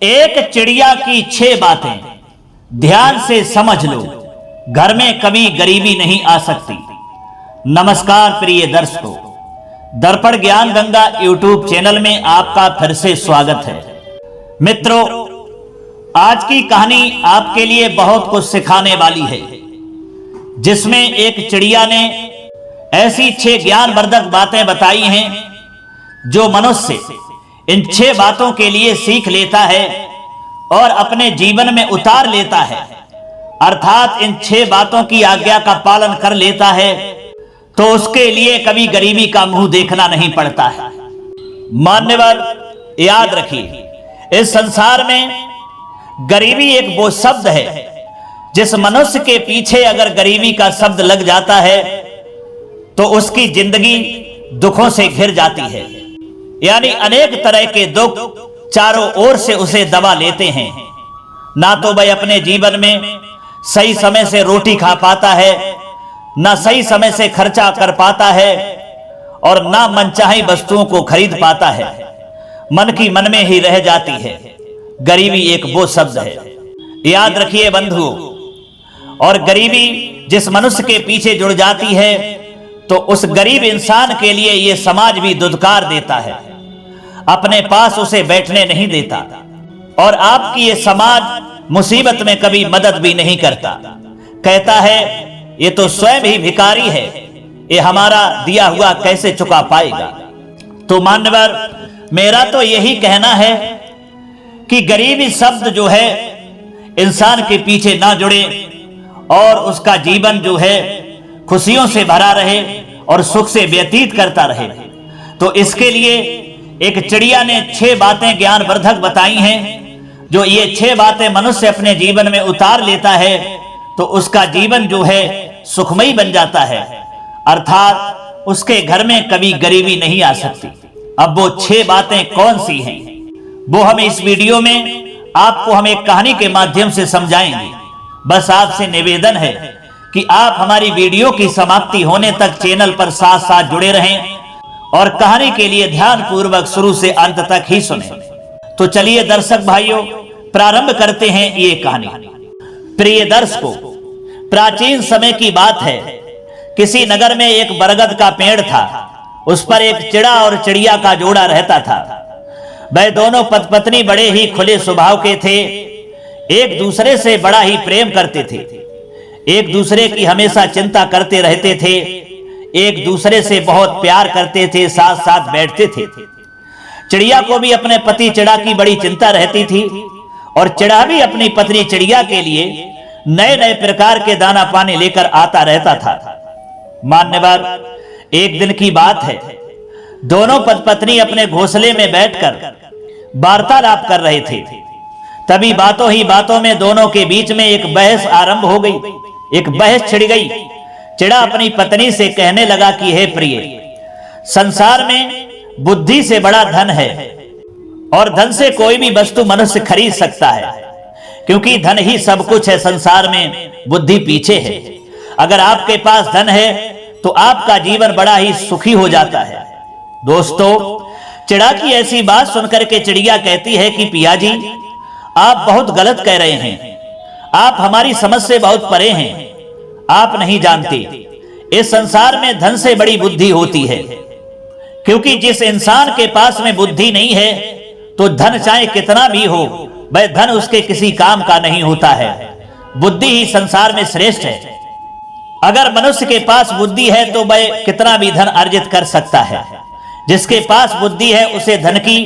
एक चिड़िया की 6 बातें ध्यान से समझ लो, घर में कभी गरीबी नहीं आ सकती। नमस्कार प्रिय दर्शकों, दर्पण ज्ञान गंगा यूट्यूब चैनल में आपका फिर से स्वागत है। मित्रों, आज की कहानी आपके लिए बहुत कुछ सिखाने वाली है, जिसमें एक चिड़िया ने ऐसी 6 ज्ञानवर्धक बातें बताई हैं जो मनुष्य इन 6 बातों के लिए सीख लेता है और अपने जीवन में उतार लेता है, अर्थात इन 6 बातों की आज्ञा का पालन कर लेता है तो उसके लिए कभी गरीबी का मुंह देखना नहीं पड़ता है। मान्यवर, याद रखिए, इस संसार में गरीबी एक वो शब्द है जिस मनुष्य के पीछे अगर गरीबी का शब्द लग जाता है तो उसकी जिंदगी दुखों से घिर जाती है। यानी अनेक तरह के दुख चारों ओर से उसे दबा लेते हैं। ना तो वह अपने जीवन में सही समय से रोटी खा पाता है, ना सही समय से खर्चा कर पाता है और ना मनचाही वस्तुओं को खरीद पाता है। मन की मन में ही रह जाती है। गरीबी एक वो शब्द है, याद रखिए बंधुओं। और गरीबी जिस मनुष्य के पीछे जुड़ जाती है तो उस गरीब इंसान के लिए यह समाज भी दुत्कार देता है, अपने पास उसे बैठने नहीं देता और आपकी ये समाज मुसीबत में कभी मदद भी नहीं करता। कहता है ये तो स्वयं ही भिखारी है, ये हमारा दिया हुआ कैसे चुका पाएगा। तो मान्यवर, मेरा तो यही कहना है कि गरीबी शब्द जो है इंसान के पीछे ना जुड़े और उसका जीवन जो है खुशियों से भरा रहे और सुख से व्यतीत करता रहे। तो इसके लिए एक चिड़िया ने 6 बातें ज्ञानवर्धक बताई हैं। जो ये 6 बातें मनुष्य अपने जीवन में उतार लेता है तो उसका जीवन जो है सुखमयी बन जाता है, अर्थात उसके घर में कभी गरीबी नहीं आ सकती। अब वो 6 बातें कौन सी हैं वो हम इस वीडियो में आपको हम एक कहानी के माध्यम से समझाएंगे। बस आपसे निवेदन है कि आप हमारी वीडियो की समाप्ति होने तक चैनल पर साथ साथ जुड़े रहें और कहानी के लिए ध्यान पूर्वक शुरू से अंत तक ही सुनें। तो चलिए दर्शक भाइयों, प्रारंभ करते हैं ये कहानी। प्रिय दर्शकों, प्राचीन समय की बात है। किसी नगर में एक बरगद का पेड़ था। उस पर एक चिड़ा और चिड़िया का जोड़ा रहता था। वह दोनों पति पत्नी बड़े ही खुले स्वभाव के थे, एक दूसरे से बड़ा ही प्रेम करते थे, एक दूसरे की हमेशा चिंता करते रहते थे, एक दूसरे से बहुत प्यार करते थे, साथ साथ बैठते थे। चिड़िया को भी अपने पति चिड़ा की बड़ी चिंता रहती थी और चिड़ा भी अपनी पत्नी चिड़िया के लिए नए नए प्रकार के दाना पानी लेकर आता रहता था। मान्यवर, एक दिन की बात है, दोनों पति पत्नी अपने घोंसले में बैठकर वार्तालाप कर रहे थे। तभी बातों ही बातों में दोनों के बीच में एक बहस आरंभ हो गई। एक बहस छिड़ गई। चिड़ा अपनी पत्नी से कहने लगा कि हे प्रिय, संसार में बुद्धि से बड़ा धन है और धन से कोई भी वस्तु मनुष्य खरीद सकता है, क्योंकि धन ही सब कुछ है। संसार में बुद्धि पीछे है। अगर आपके पास धन है तो आपका जीवन बड़ा ही सुखी हो जाता है। दोस्तों, चिड़ा की ऐसी बात सुनकर के चिड़िया कहती है कि पिया जी, आप बहुत गलत कह रहे हैं। आप हमारी समझ से बहुत परे हैं। आप नहीं जानते, इस संसार में धन से बड़ी बुद्धि होती है, क्योंकि जिस इंसान के पास में बुद्धि नहीं है तो धन चाहे कितना भी हो, वह धन उसके किसी काम का नहीं होता है। बुद्धि ही संसार में श्रेष्ठ है। अगर मनुष्य के पास बुद्धि है तो वह कितना भी धन अर्जित कर सकता है। जिसके पास बुद्धि है उसे धन की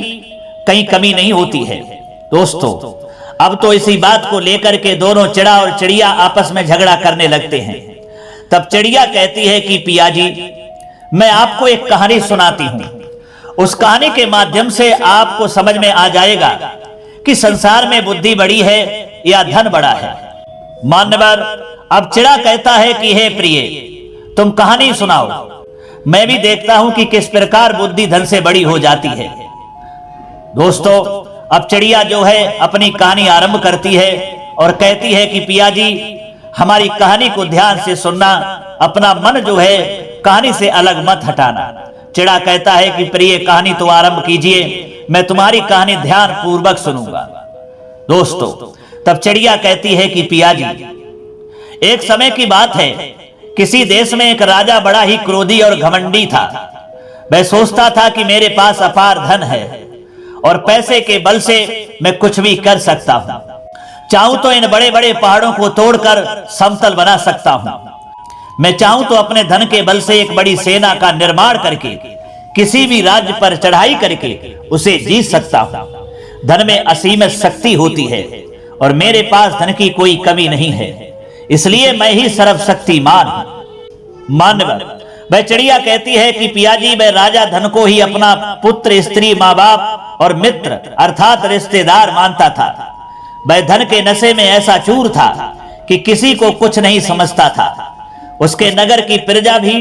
कहीं कमी नहीं होती है। दोस्तों, अब तो इसी बात को लेकर के दोनों चिड़ा और चिड़िया आपस में झगड़ा करने लगते हैं। तब चिड़िया कहती है कि पिया जी, मैं आपको एक कहानी सुनाती हूं। उस कहानी के माध्यम से आपको समझ में आ जाएगा कि संसार में बुद्धि बड़ी है या धन बड़ा है। मान्यवर, अब चिड़ा कहता है कि हे प्रिय, तुम कहानी सुनाओ, मैं भी देखता हूं कि किस प्रकार बुद्धि धन से बड़ी हो जाती है। दोस्तों, अब चिड़िया जो है अपनी कहानी आरंभ करती है और कहती है कि पिया जी, हमारी कहानी को ध्यान से सुनना, अपना मन जो है कहानी से अलग मत हटाना। चिड़ा कहता है कि प्रिय, कहानी तो आरंभ कीजिए, मैं तुम्हारी कहानी ध्यान पूर्वक सुनूंगा। दोस्तों, तब चिड़िया कहती है कि पिया जी, एक समय की बात है, किसी देश में एक राजा बड़ा ही क्रोधी और घमंडी था। वह सोचता था कि मेरे पास अपार धन है और पैसे के बल से मैं कुछ भी कर सकता हूं। चाहूं तो इन बड़े बड़े पहाड़ों को तोड़कर समतल बना सकता हूं। मैं चाहूं तो अपने धन के बल से एक बड़ी सेना का निर्माण करके किसी भी राज्य पर चढ़ाई करके उसे जीत सकता हूं। धन में असीमित शक्ति होती है और मेरे पास धन की कोई कमी नहीं है, इसलिए मैं ही सर्वशक्तिमान हूं। मान्यवर, वह चिड़िया कहती है कि पिया जी, वह राजा धन को ही अपना पुत्र, स्त्री, माँ बाप और मित्र अर्थात रिश्तेदार मानता था। वह धन के नशे में ऐसा चूर था कि किसी को कुछ नहीं समझता था। उसके नगर की प्रजा भी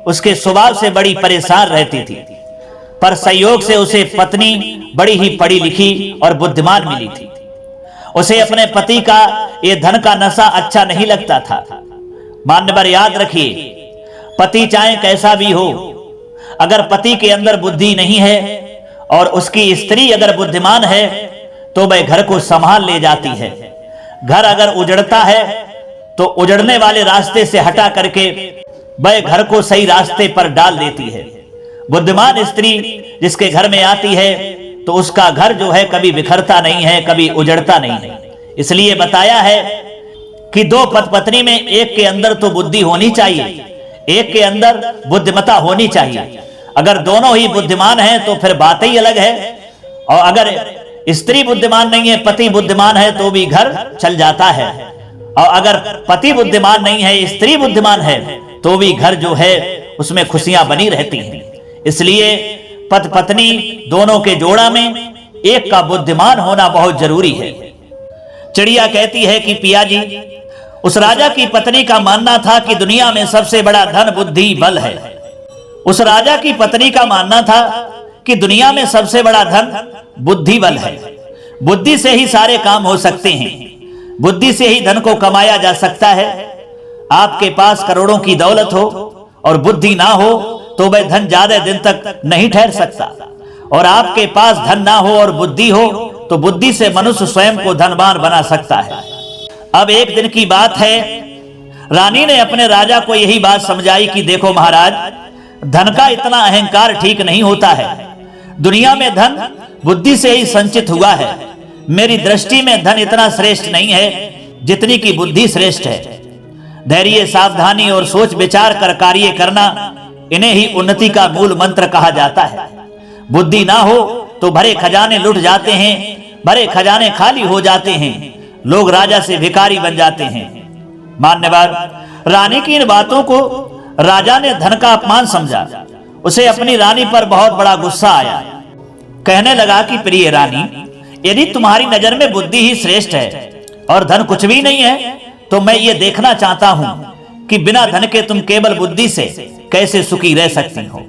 उसके स्वभाव से बड़ी परेशान रहती थी, पर संयोग से उसे पत्नी बड़ी ही पढ़ी लिखी और बुद्धिमान मिली थी। उसे अपने पति का ये धन का नशा अच्छा नहीं लगता था। मान्यवर, याद रखिए, पति चाहे कैसा भी हो, अगर पति के अंदर बुद्धि नहीं है और उसकी स्त्री अगर बुद्धिमान है तो वह घर को संभाल ले जाती है। घर अगर उजड़ता है तो उजड़ने वाले रास्ते से हटा करके वह घर को सही रास्ते पर डाल देती है। बुद्धिमान स्त्री जिसके घर में आती है तो उसका घर जो है कभी बिखरता नहीं है, कभी उजड़ता नहीं है। इसलिए बताया है कि दो पति पत्नी में एक के अंदर तो बुद्धि होनी चाहिए, एक के अंदर बुद्धिमता होनी चाहिए। अगर दोनों ही बुद्धिमान हैं तो फिर बात ही अलग है, और अगर स्त्री बुद्धिमान नहीं है, पति बुद्धिमान है तो भी घर चल जाता है, और अगर पति बुद्धिमान नहीं है, स्त्री बुद्धिमान है तो भी घर जो है उसमें खुशियां बनी रहती हैं। इसलिए पति पत्नी दोनों के जोड़ा में एक का बुद्धिमान होना बहुत जरूरी है। चिड़िया कहती है कि पिया जी, उस राजा की पत्नी का मानना था कि दुनिया में सबसे बड़ा धन बुद्धि बल है। उस राजा की पत्नी का मानना था कि दुनिया में सबसे बड़ा धन बुद्धि बल है। बुद्धि से ही सारे काम हो सकते हैं, बुद्धि से ही धन को कमाया जा सकता है। आपके पास करोड़ों की दौलत हो और बुद्धि ना हो तो वह धन ज्यादा दिन तक नहीं ठहर सकता, और आपके पास धन ना हो और बुद्धि हो तो बुद्धि से मनुष्य स्वयं को धनवान बना सकता है। अब एक दिन की बात है, रानी ने अपने राजा को यही बात समझाई कि देखो महाराज, धन का इतना अहंकार ठीक नहीं होता है। दुनिया में धन बुद्धि से ही संचित हुआ है। मेरी दृष्टि में धन इतना श्रेष्ठ नहीं है जितनी की बुद्धि श्रेष्ठ है। धैर्य, सावधानी और सोच विचार कर कार्य करना, इन्हें ही उन्नति का मूल मंत्र कहा जाता है। बुद्धि ना हो तो भरे खजाने लुट जाते हैं, भरे खजाने खाली हो जाते हैं, लोग राजा से भिखारी बन जाते हैं। मान्यवर, रानी की इन बातों को राजा ने धन का अपमान समझा। उसे अपनी रानी पर बहुत बड़ा गुस्सा आया। कहने लगा कि प्रिय रानी, यदि तुम्हारी नजर में बुद्धि ही श्रेष्ठ है और धन कुछ भी नहीं है तो मैं ये देखना चाहता हूं कि बिना धन के तुम केवल बुद्धि से कैसे सुखी रह सकती हो।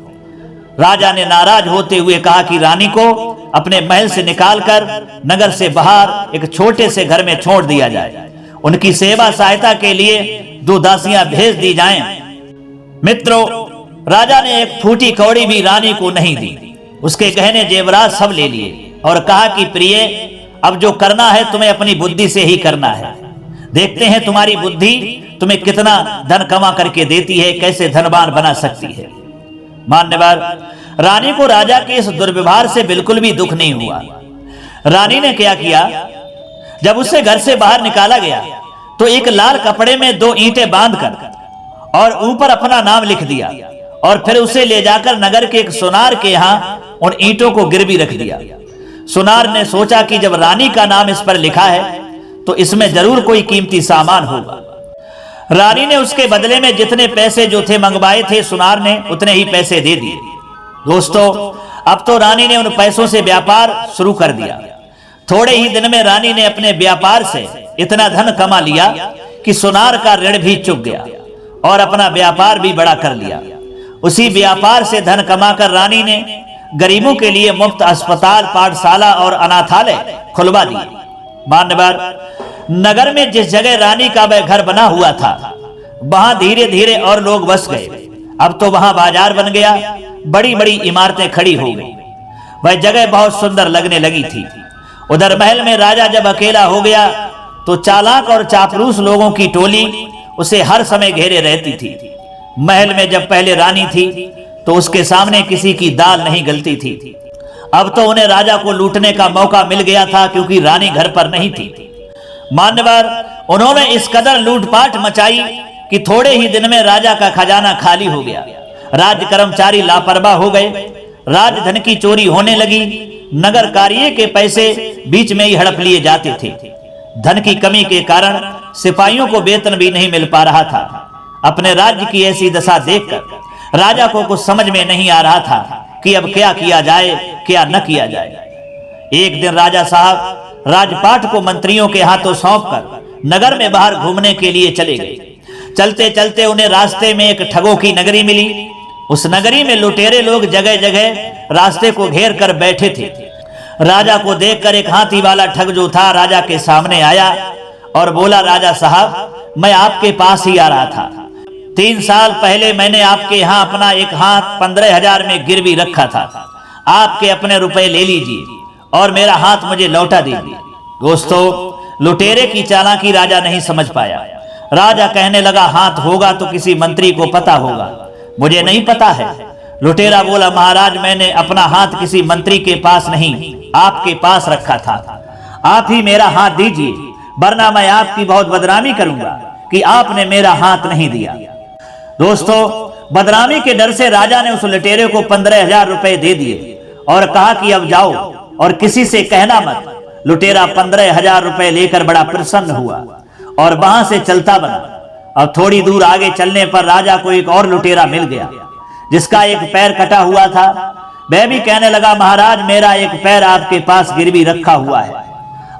राजा ने नाराज होते हुए कहा कि रानी को अपने महल से निकालकर नगर से बाहर एक छोटे से घर में छोड़ दिया जाए। उनकी सेवा सहायता के लिए 2 दासियां भेज दी जाएं। मित्रों, राजा ने एक फूटी कौड़ी भी रानी को नहीं दी। उसके गहने जेवरात सब ले लिए और कहा कि प्रिय, अब जो करना है तुम्हें अपनी बुद्धि से ही करना है। देखते हैं तुम्हारी बुद्धि तुम्हें कितना धन कमा करके देती है, कैसे धनवान बना सकती है। मान्यवर, रानी को राजा के इस दुर्व्यवहार से बिल्कुल भी दुख नहीं हुआ। रानी ने क्या किया, जब उसे घर से बाहर निकाला गया तो एक लाल कपड़े में 2 ईंटें बांधकर और ऊपर अपना नाम लिख दिया, और फिर उसे ले जाकर नगर के एक सुनार के यहाँ उन ईंटों को गिरवी रख दिया। सुनार ने सोचा कि जब रानी का नाम इस पर लिखा है तो इसमें जरूर कोई कीमती सामान होगा। रानी ने उसके बदले में जितने पैसे जो थे मंगवाए थे, सुनार ने उतने ही पैसे दे दिए। दोस्तों, अब तो रानी ने उन पैसों से व्यापार शुरू कर दिया। थोड़े ही दिन में रानी ने अपने व्यापार से इतना धन कमा लिया कि सुनार का ऋण भी चुक गया और अपना व्यापार भी बड़ा कर लिया। उसी व्यापार से धन कमाकर रानी ने गरीबों के लिए मुफ्त अस्पताल, पाठशाला और अनाथालय खुलवा दिए। मान्यवर, नगर में जिस जगह रानी का वह घर बना हुआ था वहां धीरे धीरे और लोग बस गए। अब तो वहां बाजार बन गया, बड़ी बड़ी इमारतें खड़ी हो गई। वह जगह बहुत सुंदर लगने लगी थी उधर महल में राजा जब अकेला हो गया तो चालाक और चापलूस लोगों की टोली उसे हर समय घेरे रहती थी। महल में जब पहले रानी थी तो उसके सामने किसी की दाल नहीं गलती थी। अब तो उन्हें राजा को लूटने का मौका मिल गया था, क्योंकि रानी घर पर नहीं थी। मान्यवर, उन्होंने इस कदर लूटपाट मचाई कि थोड़े ही दिन में राजा का खजाना खाली हो गया। राज कर्मचारी लापरवाह हो गए, राजधन की चोरी होने लगी। नगर कार्य के पैसे बीच में ही हड़प लिए जाते थे। धन की कमी के कारण सिपाहियों को वेतन भी नहीं मिल पा रहा था। अपने राज्य की ऐसी दशा देखकर राजा को कुछ समझ में नहीं आ रहा था कि अब क्या किया जाए, क्या न किया जाए। एक दिन राजा साहब राजपाट को मंत्रियों के हाथों सौंपकर नगर में बाहर घूमने के लिए चले गए। चलते चलते उन्हें रास्ते में एक ठगों की नगरी मिली। उस नगरी में लुटेरे लोग जगह जगह रास्ते को घेर कर बैठे थे। राजा को देखकर एक हाथी वाला ठग जो था राजा के सामने आया और बोला, राजा साहब, मैं आपके पास ही आ रहा था। 3 साल पहले मैंने आपके यहाँ अपना एक हाथ 15,000 में गिरवी रखा था। आपके अपने रुपए ले लीजिए और मेरा हाथ मुझे लौटा दीजिए। दोस्तों, लुटेरे की चालाकी राजा नहीं समझ पाया। राजा कहने लगा, हाथ होगा तो किसी मंत्री को पता होगा, मुझे नहीं पता है। लुटेरा बोला, महाराज, मैंने अपना हाथ किसी मंत्री के पास नहीं, आपके पास रखा था। आप ही मेरा हाथ दीजिए, वरना मैं आपकी बहुत बदनामी करूंगा कि आपने मेरा हाथ नहीं दिया। दोस्तों, बदनामी के डर से राजा ने उस लुटेरे को 15,000 रुपए दे दिए और कहा कि अब जाओ और किसी से कहना मत। लुटेरा 15,000 रुपए लेकर बड़ा प्रसन्न हुआ और वहां से चलता बना। अब थोड़ी दूर आगे चलने पर राजा को एक और लुटेरा मिल गया जिसका एक पैर कटा हुआ था। वह भी कहने लगा, महाराज, मेरा एक पैर आपके पास गिरवी रखा हुआ है,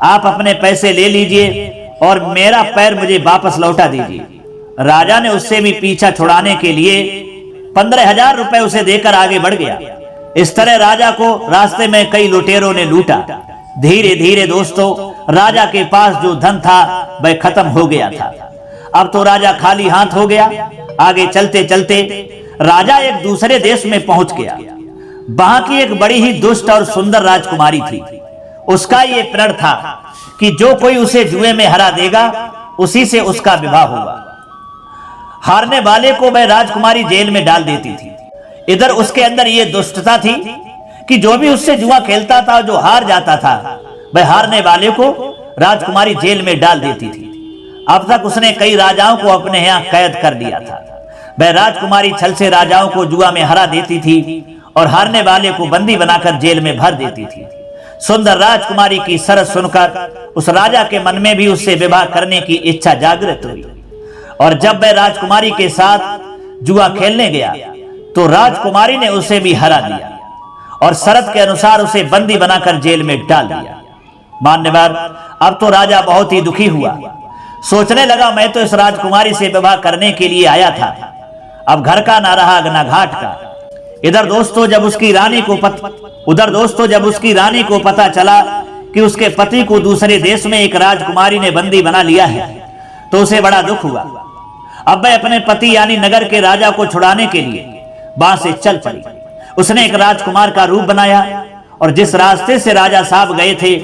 आप अपने पैसे ले लीजिए और मेरा पैर मुझे वापस लौटा दीजिए। राजा ने उससे भी पीछा छुड़ाने के लिए 15,000 रुपए उसे देकर आगे बढ़ गया। इस तरह राजा को रास्ते में कई लुटेरों ने लूटा। धीरे धीरे दोस्तों, राजा के पास जो धन था वह खत्म हो गया था। अब तो राजा खाली हाथ हो गया। आगे चलते चलते राजा एक दूसरे देश में पहुंच गया। वहां की एक बड़ी ही दुष्ट और सुंदर राजकुमारी थी। उसका ये प्रण था कि जो कोई उसे जुए में हरा देगा उसी से उसका विवाह होगा। हारने वाले को वह राजकुमारी जेल में डाल देती थी। इधर उसके अंदर ये दुष्टता थी कि जो भी उससे जुआ खेलता था, जो हार जाता था, वह हारने वाले को राजकुमारी जेल में डाल देती थी। अब तक उसने कई राजाओं को अपने यहाँ कैद कर लिया था। वह राजकुमारी छल से राजाओं को जुआ में हरा देती थी और हारने वाले को बंदी बनाकर जेल में भर देती थी। सुंदर राजकुमारी की सरस सुनकर उस राजा के मन में भी उससे विवाह करने की इच्छा जागृत हुई। और जब वह राजकुमारी के साथ जुआ खेलने गया तो राजकुमारी ने उसे भी हरा दिया और शर्त के अनुसार उसे बंदी बनाकर जेल में डाल दिया। मान्यवर, अब तो राजा बहुत ही दुखी हुआ। सोचने लगा, मैं तो इस राजकुमारी से विवाह करने के लिए आया था, अब घर का ना रहा ना घाट का। उधर दोस्तों जब उसकी रानी को पता चला कि उसके पति को दूसरे देश में एक राजकुमारी ने बंदी बना लिया है तो उसे बड़ा दुख हुआ। अब वह अपने पति यानी नगर के राजा को छुड़ाने के लिए वहां से चल पड़ी। उसने एक राजकुमार का रूप बनाया और जिस रास्ते से राजा साहब गए थे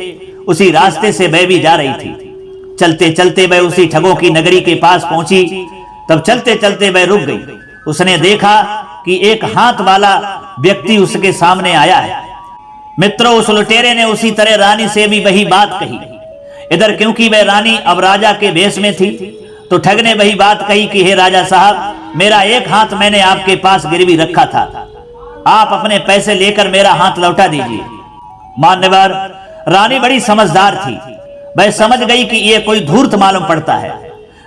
उसी रास्ते से वह भी जा रही थी। चलते चलते वह उसी ठगों की नगरी के पास पहुंची। तब चलते चलते वह रुक गई। उसने देखा कि एक हाथ वाला व्यक्ति उसके सामने आया है। मित्रों, उस लुटेरे ने उसी तरह रानी से भी वही बात कही। इधर क्योंकि वह रानी अब राजा के भेष में थी तो ठग ने वही बात कही कि हे राजा साहब, मेरा एक हाथ मैंने आपके पास गिरवी रखा था, आप अपने पैसे लेकर मेरा हाथ लौटा दीजिए। मान्यवर, रानी बड़ी समझदार थी। वह समझ गई कि यह कोई धूर्त मालूम पड़ता है।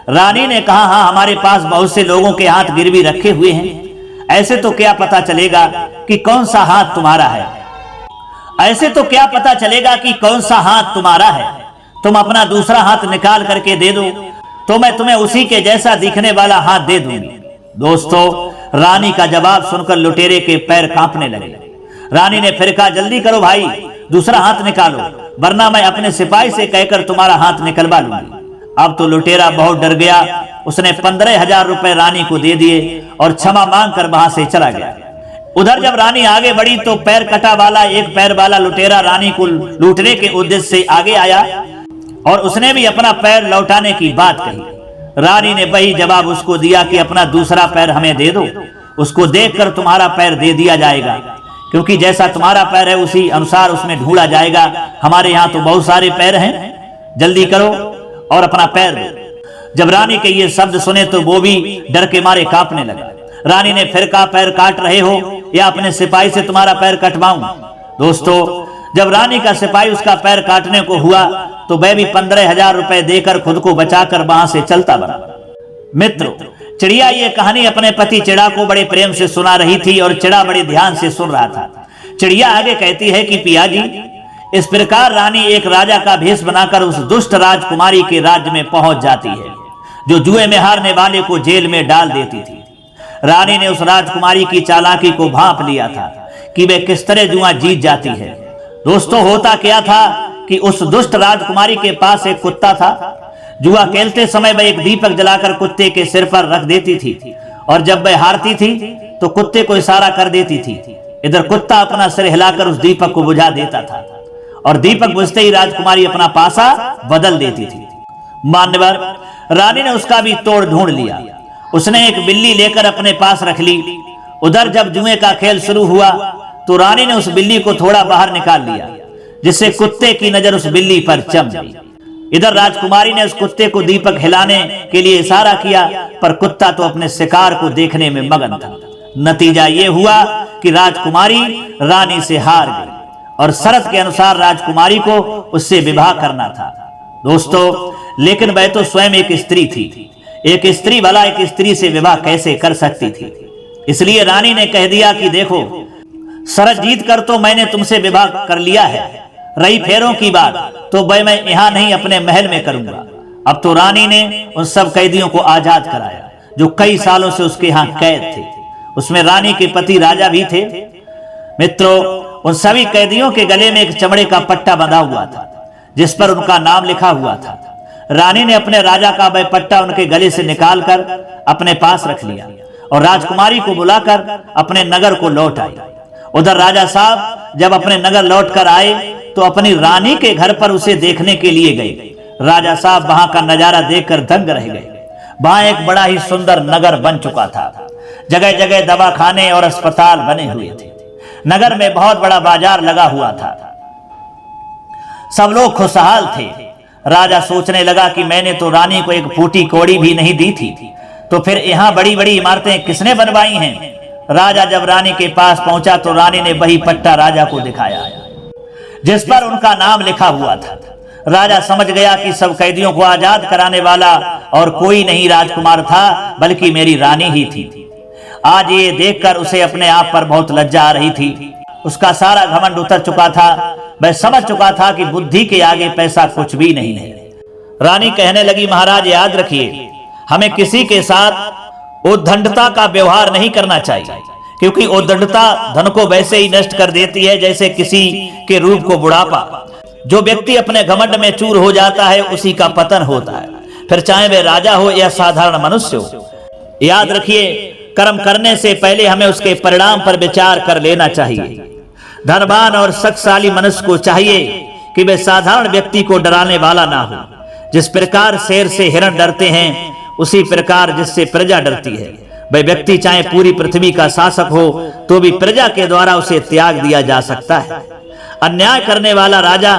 रानी ने कहा, हाँ, हमारे पास बहुत से लोगों के हाथ गिरवी रखे हुए हैं, ऐसे तो क्या पता चलेगा कि कौन सा हाथ तुम्हारा है। तुम अपना दूसरा हाथ निकाल करके दे दो तो मैं तुम्हें उसी के जैसा दिखने वाला हाथ दे दूंगी। दोस्तों, रानी का जवाब सुनकर लुटेरे के पैर कांपने लगे। रानी ने फिर कहा, जल्दी करो भाई, दूसरा हाथ निकालो, वरना मैं अपने सिपाही से कहकर तुम्हारा हाथ निकलवा लूंगी। अब तो लुटेरा बहुत डर गया। उसने 15,000 रुपए रानी को दे दिए और क्षमा मांगकर वहां से चला गया। उधर जब रानी आगे बढ़ी तो पैर कटा वाला एक पैर वाला लुटेरा रानी को लूटने के उद्देश्य से आगे आया और उसने भी अपना पैर लौटाने की बात कही। रानी ने वही जवाब उसको दिया कि अपना दूसरा पैर हमें दे दो, उसको देखकर तुम्हारा पैर दे दिया जाएगा, क्योंकि जैसा तुम्हारा पैर है उसी अनुसार उसमें ढूंढा जाएगा। हमारे यहाँ तो बहुत सारे पैर हैं, जल्दी करो और अपना पैर दो। जब रानी के ये शब्द सुने तो वो भी डर के मारे कांपने लगा। रानी ने फिर कहा, पैर काट रहे हो या अपने सिपाही से तुम्हारा पैर कटवाऊं? दोस्तों, जब रानी का सिपाही उसका पैर काटने को हुआ तो वह भी 15,000 रुपए देकर खुद को बचाकर वहां से चलता बना। मित्रों, चिड़िया ये कहानी अपने पति चिड़ा को बड़े प्रेम से सुना रही थी और चिड़ा बड़े ध्यान से सुन रहा था। चिड़िया आगे कहती है कि पिया जी, इस प्रकार रानी एक राजा का भेष बनाकर उस दुष्ट राजकुमारी के राज्य में पहुंच जाती है, जो जुए में हारने वाले को जेल में डाल देती थी। रानी ने उस राजकुमारी की चालाकी को भांप लिया था कि वे किस तरह जुआ जीत जाती है। दोस्तों, होता क्या था कि उस दुष्ट राजकुमारी के पास एक कुत्ता था। जुआ खेलते समय वह एक दीपक जलाकर कुत्ते के सिर पर रख देती थी और जब वह हारती थी तो कुत्ते को इशारा कर देती थी। इधर कुत्ता अपना सिर हिलाकर उस दीपक को बुझा देता था और दीपक बुझते ही राजकुमारी अपना पासा बदल देती थी। मान्यवर, रानी ने उसका भी तोड़ ढूंढ लिया। उसने एक बिल्ली लेकर अपने पास रख ली। उधर जब जुए का खेल शुरू हुआ तो रानी ने उस बिल्ली को थोड़ा बाहर निकाल लिया, जिससे कुत्ते की नजर उस बिल्ली पर जम गई। इधर राजकुमारी ने उस कुत्ते को दीपक हिलाने के लिए इशारा किया, पर कुत्ता तो अपने शिकार को देखने में मगन था। नतीजा ये हुआ कि राजकुमारी रानी से हार गई और शर्त के अनुसार राजकुमारी को उससे विवाह करना था। दोस्तों, लेकिन वह तो स्वयं एक स्त्री थी। एक स्त्री भला एक स्त्री से विवाह कैसे कर सकती थी? इसलिए रानी ने कह दिया कि देखो, शर्त जीत कर तो मैंने तुमसे विवाह कर लिया है, रही फेरों की बात तो वह मैं यहाँ नहीं अपने महल में करूंगा। अब तो रानी ने उन सब कैदियों को आजाद कराया जो कई सालों से उसके यहाँ कैद थे। उसमें रानी के पति राजा भी थे। मित्रों, उन सभी कैदियों के गले में एक चमड़े का पट्टा बंधा हुआ था जिस पर उनका नाम लिखा हुआ था। रानी ने अपने राजा का वह पट्टा उनके गले से निकालकर अपने पास रख लिया और राजकुमारी को बुलाकर अपने नगर को लौट आई। उधर राजा साहब जब अपने नगर लौट कर आए तो अपनी रानी के घर पर उसे देखने के लिए गए। राजा साहब वहां का नजारा देखकर दंग रह गए। वहां एक बड़ा ही सुंदर नगर बन चुका था। जगह जगह दवाखाने और अस्पताल बने हुए थे। नगर में बहुत बड़ा बाजार लगा हुआ था। सब लोग खुशहाल थे। राजा सोचने लगा कि मैंने तो रानी को एक फूटी कौड़ी भी नहीं दी थी, तो फिर यहाँ बड़ी बड़ी इमारतें किसने बनवाई हैं? राजा जब रानी के पास पहुंचा तो रानी ने वही पट्टा राजा को दिखाया जिस पर उनका नाम लिखा हुआ था। राजा समझ गया कि सब कैदियों को आजाद कराने वाला और कोई नहीं राजकुमार था, बल्कि मेरी रानी ही थी। आज ये देखकर उसे अपने आप पर बहुत लज्जा आ रही थी। उसका सारा घमंड उतर चुका था। वह समझ चुका था कि बुद्धि के आगे पैसा कुछ भी नहीं है। रानी कहने लगी, महाराज याद रखिए, हमें किसी के साथ उद्दंडता का व्यवहार नहीं करना चाहिए, क्योंकि उद्दंडता धन को वैसे ही नष्ट कर देती है जैसे किसी के रूप को बुढ़ापा। जो व्यक्ति अपने घमंड में चूर हो जाता है उसी का पतन होता है, फिर चाहे वह राजा हो या साधारण मनुष्य हो। याद रखिए, कर्म करने से पहले हमें उसके परिणाम पर विचार कर लेना चाहिए। धनवान और शक्तिशाली मनुष्य को चाहिए कि वे साधारण व्यक्ति को डराने वाला ना हो। जिस प्रकार शेर से हिरण डरते हैं, उसी प्रकार जिससे प्रजा डरती है, वह व्यक्ति चाहे पूरी पृथ्वी का शासक हो तो भी प्रजा के द्वारा उसे त्याग दिया जा सकता है। अन्याय करने वाला राजा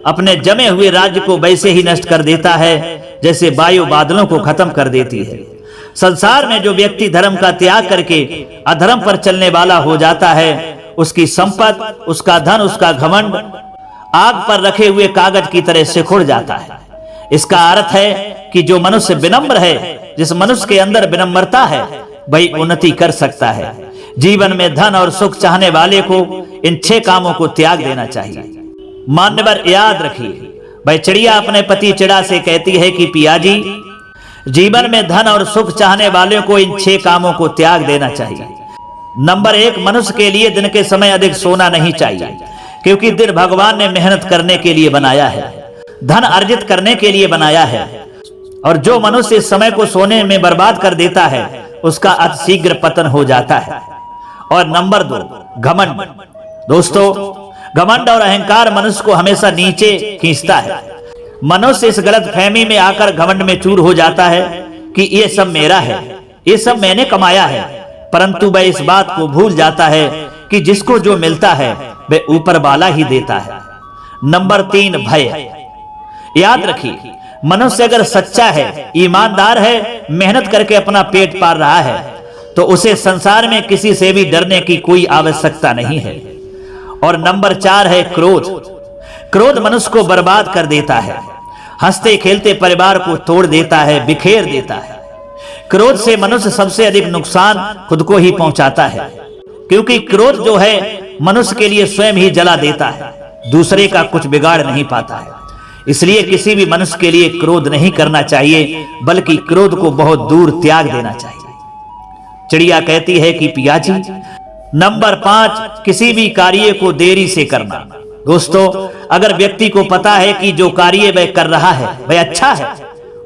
अपने जमे हुए राज्य को वैसे ही नष्ट कर देता है जैसे वायु बादलों को खत्म कर देती है। संसार में जो व्यक्ति धर्म का त्याग करके अधर्म पर चलने वाला हो जाता है, उसकी संपत्ति, उसका धन, उसका घमंड आग पर रखे हुए कागज की तरह सिकुड़ जाता है। इसका अर्थ है कि जो मनुष्य विनम्र है, जिस मनुष्य के अंदर विनम्रता है, वही उन्नति कर सकता है। जीवन में धन और सुख चाहने वाले को इन 6 कामों को त्याग देना चाहिए। मान्यवर याद रखिए, भाई चिड़िया अपने पति चिड़ा से कहती है कि पिया जी, जीवन में धन और सुख चाहने वाले को इन 6 कामों को त्याग देना चाहिए। नंबर 1, मनुष्य के लिए दिन के समय अधिक सोना नहीं चाहिए, क्योंकि दिन भगवान ने मेहनत करने के लिए बनाया है, धन अर्जित करने के लिए बनाया है। और जो मनुष्य इस समय को सोने में बर्बाद कर देता है, उसका अतिशीघ्र पतन हो जाता है। और नंबर 2 घमंड। दोस्तों, घमंड और अहंकार मनुष्य को हमेशा नीचे खींचता है। मनुष्य इस गलत फहमी में आकर घमंड में चूर हो जाता है कि ये सब मेरा है, ये सब मैंने कमाया है, परंतु वह इस बात को भूल जाता है कि जिसको जो मिलता है वह ऊपर वाला ही देता है। नंबर 3 भय। याद रखिए, मनुष्य अगर सच्चा है, ईमानदार है, मेहनत करके अपना पेट पाल रहा है, तो उसे संसार में किसी से भी डरने की कोई आवश्यकता नहीं है। और नंबर 4 है क्रोध। क्रोध मनुष्य को बर्बाद कर देता है, हंसते खेलते परिवार को तोड़ देता है, बिखेर देता है। क्रोध से मनुष्य सबसे अधिक नुकसान खुद को ही पहुंचाता है, क्योंकि क्रोध जो है मनुष्य के लिए स्वयं ही जला देता है, दूसरे का कुछ बिगाड़ नहीं पाता है। इसलिए किसी भी मनुष्य के लिए क्रोध नहीं करना चाहिए, बल्कि क्रोध को बहुत दूर त्याग देना चाहिए। चिड़िया कहती है कि पिया जी। नंबर 5 किसी भी कार्य को देरी से करना। दोस्तों, अगर व्यक्ति को पता है कि जो कार्य वह कर रहा है वह अच्छा है,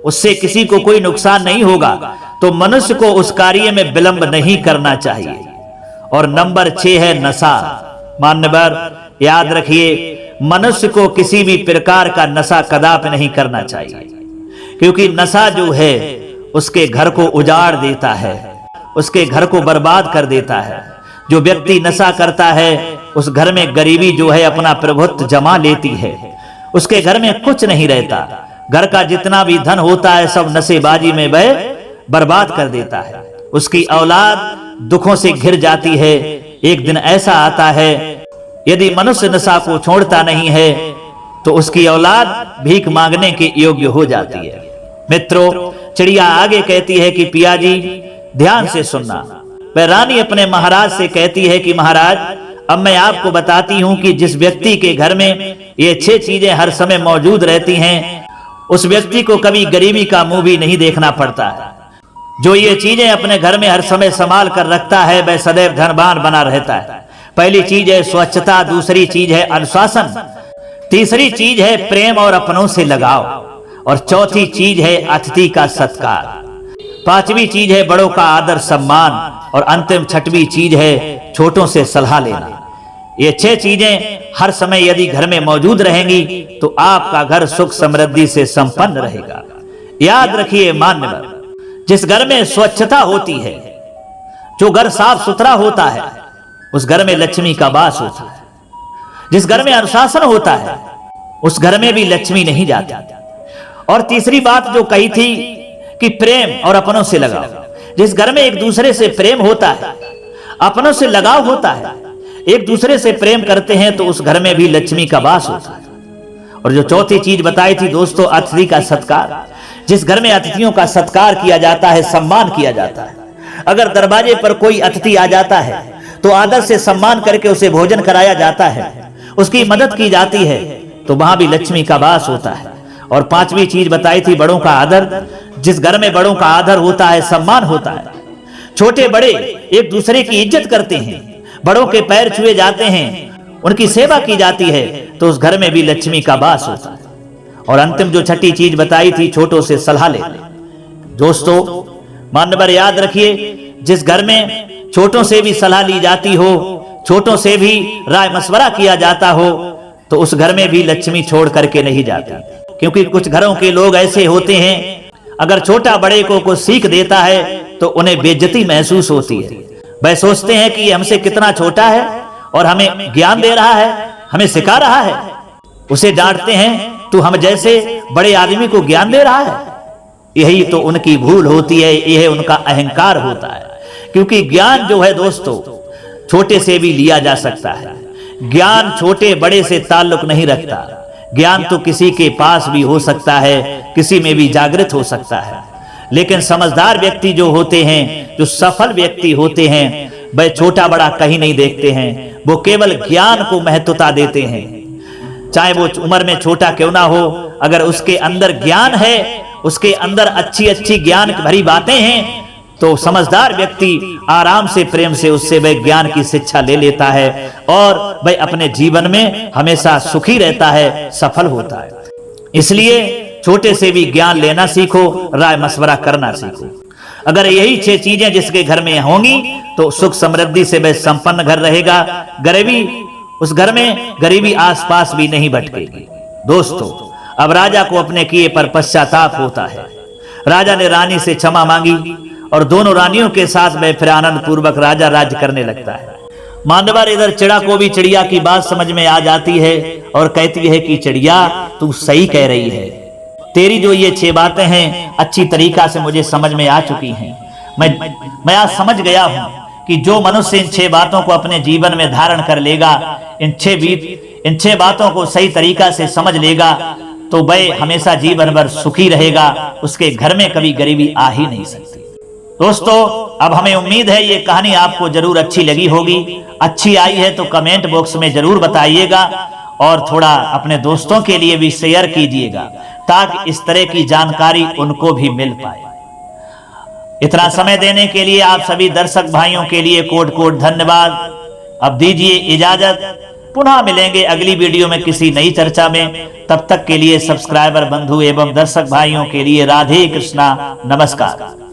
उससे किसी को कोई नुकसान नहीं होगा, तो मनुष्य को उस कार्य में विलंब नहीं करना चाहिए। और नंबर 6 है नशा। मान्यवर, याद रखिए, मनुष्य को किसी भी प्रकार का नशा कदापि नहीं करना चाहिए, क्योंकि नशा जो है उसके घर को उजाड़ देता है, उसके घर को बर्बाद कर देता है। जो व्यक्ति नशा करता है उस घर में गरीबी जो है अपना प्रभुत्व जमा लेती है, उसके घर में कुछ नहीं रहता। घर का जितना भी धन होता है सब नशेबाजी में वह बर्बाद कर देता है। उसकी औलाद दुखों से घिर जाती है। एक दिन ऐसा आता है, यदि मनुष्य नशा को छोड़ता नहीं है तो उसकी औलाद भीख मांगने के योग्य हो जाती है। मित्रों, चिड़िया आगे कहती है कि पिया जी ध्यान से सुनना। वह रानी अपने महाराज से कहती है कि महाराज, अब मैं आपको बताती हूं कि जिस व्यक्ति के घर में ये 6 चीजें हर समय मौजूद रहती हैं, उस व्यक्ति को कभी गरीबी का मुंह भी नहीं देखना पड़ता है। जो ये चीजें अपने घर में हर समय संभाल कर रखता है वह सदैव धनवान बना रहता है। पहली चीज है स्वच्छता, दूसरी चीज है अनुशासन, तीसरी चीज है प्रेम और अपनों से लगाव, और चौथी चीज है अतिथि का सत्कार, पांचवी चीज है बड़ों का आदर सम्मान, और अंतिम 6वीं चीज है छोटों से सलाह लेना। ये 6 चीजें हर समय यदि घर में मौजूद रहेंगी तो आपका घर सुख समृद्धि से संपन्न रहेगा। याद रखिए मान्यवर, जिस घर में स्वच्छता होती है, जो घर साफ सुथरा होता है, उस घर में लक्ष्मी का वास होता है। जिस घर में अनुशासन होता है उस घर में भी लक्ष्मी नहीं जाती। और तीसरी बात जो कही थी कि प्रेम और अपनों से लगाव। जिस घर में एक दूसरे से प्रेम होता है, अपनों से लगाव होता है, एक दूसरे से प्रेम करते हैं, तो उस घर में भी लक्ष्मी का वास होता है। और जो चौथी चीज बताई थी दोस्तों, अतिथि का सत्कार। जिस घर में अतिथियों का सत्कार किया जाता है, सम्मान किया जाता है, अगर दरवाजे पर कोई अतिथि आ जाता है तो आदर से सम्मान करके उसे भोजन कराया जाता है, उसकी मदद की जाती है, तो वहां भी लक्ष्मी का वास होता है। और 5वीं चीज बताई थी बड़ों का आदर। जिस घर में बड़ों का आदर होता है, सम्मान होता है, छोटे बड़े एक दूसरे की इज्जत करते हैं, बड़ों के पैर छुए जाते हैं, उनकी सेवा की जाती है, तो उस घर में भी लक्ष्मी का वास होता है। और अंतिम जो 6ठी चीज बताई थी, छोटों से सलाह ले। दोस्तों मान्यवर, याद रखिए, जिस घर में छोटों से भी सलाह ली जाती हो, छोटों से भी राय मशवरा किया जाता हो, तो उस घर में भी लक्ष्मी छोड़ करके नहीं जाती। क्योंकि कुछ घरों के लोग ऐसे होते हैं, अगर छोटा बड़े को कुछ सीख देता है तो उन्हें बेइज्जती महसूस होती है। वह सोचते हैं कि ये हमसे कितना छोटा है और हमें ज्ञान दे रहा है, हमें सिखा रहा है। उसे डांटते हैं, तू हम जैसे बड़े आदमी को ज्ञान दे रहा है। यही तो उनकी भूल होती है, यह उनका अहंकार होता है। क्योंकि ज्ञान जो है दोस्तों, छोटे से भी लिया जा सकता है। ज्ञान छोटे बड़े से ताल्लुक नहीं रखता। ज्ञान तो किसी के पास भी हो सकता है, किसी में भी जागृत हो सकता है। लेकिन समझदार व्यक्ति जो होते हैं, जो सफल व्यक्ति होते हैं, वह छोटा बड़ा कहीं नहीं देखते हैं, वो केवल ज्ञान को महत्वता देते हैं। चाहे वो उम्र में छोटा क्यों ना हो, अगर उसके अंदर ज्ञान है, उसके अंदर अच्छी अच्छी ज्ञान भरी बातें हैं, तो समझदार व्यक्ति आराम से प्रेम से उससे वह ज्ञान की शिक्षा ले लेता है और वह अपने जीवन में हमेशा सुखी रहता है, सफल होता है। इसलिए छोटे से भी ज्ञान लेना सीखो, राय मशवरा करना सीखो। अगर यही 6 चीजें जिसके घर में होंगी तो सुख समृद्धि से वह संपन्न घर रहेगा। गरीबी, उस घर में गरीबी आसपास भी नहीं भटकेगी। दोस्तों, अब राजा को अपने किए पर पश्चाताप होता है। राजा ने रानी से क्षमा मांगी और दोनों रानियों के साथ वह फिर आनंद पूर्वक राजा राज्य करने लगता है। मांडवर इधर चिड़ा को भी चिड़िया की बात समझ में आ जाती है और कहती है कि चिड़िया, तू सही कह रही है। तेरी जो ये 6 बातें हैं अच्छी तरीका से मुझे समझ में आ चुकी हैं। मैं आज समझ गया हूं कि जो मनुष्य इन 6 बातों को अपने जीवन में धारण कर लेगा, इन 6 बातों को सही तरीका से समझ लेगा, तो वह हमेशा जीवन भर सुखी रहेगा। उसके घर में कभी गरीबी आ ही नहीं सकती। दोस्तों, अब हमें उम्मीद है ये कहानी आपको जरूर अच्छी लगी होगी। अच्छी आई है तो कमेंट बॉक्स में जरूर बताइएगा और थोड़ा अपने दोस्तों के लिए भी शेयर कीजिएगा ताकि इस तरह की जानकारी उनको भी मिल पाए। इतना समय देने के लिए आप सभी दर्शक भाइयों के लिए कोट कोट धन्यवाद। अब दीजिए इजाजत, पुनः मिलेंगे अगली वीडियो में किसी नई चर्चा में। तब तक के लिए सब्सक्राइबर बंधु एवं दर्शक भाइयों के लिए राधे कृष्णा, नमस्कार।